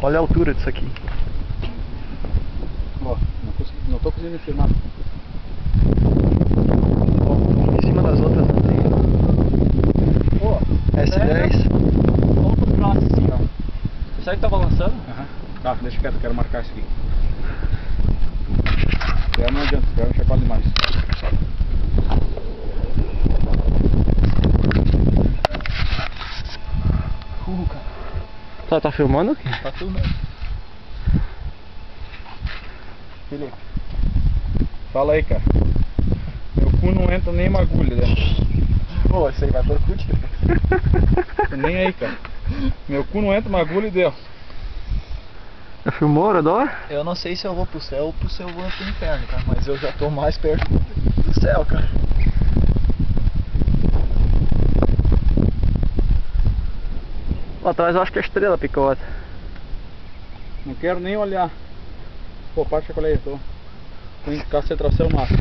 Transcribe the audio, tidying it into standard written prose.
Olha a altura disso aqui. Ó, não tô conseguindo filmar. Ó, em cima das outras não tem. Pô, S10. vamos pro braço assim, ó. Consegue tá balançando? Aham. Tá, deixa quieto, quero marcar isso aqui. Não adianta, quero chacoalhar demais. Cara. Tá filmando aqui? Tá filmando. Felipe. Fala aí, cara. Meu cu não entra nem uma agulha dentro. Pô, isso aí vai pro cu, tio. Tô nem aí, cara. Meu cu não entra uma agulha e deu. Já filmou, Orador? Eu não sei se eu vou pro céu ou se eu vou pro inferno, cara. Mas eu já tô mais perto do céu, cara. Lá atrás eu acho que é a estrela picota. Não quero nem olhar. Pô, para de chacoalhar aí, tô com concentração máxima.